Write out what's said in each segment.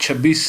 26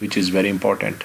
which is very important.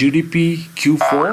GDP Q4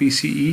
PCE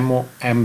MOM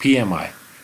PMI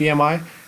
PMI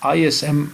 ISM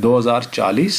2040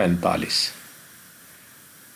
45.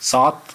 7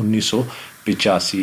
1985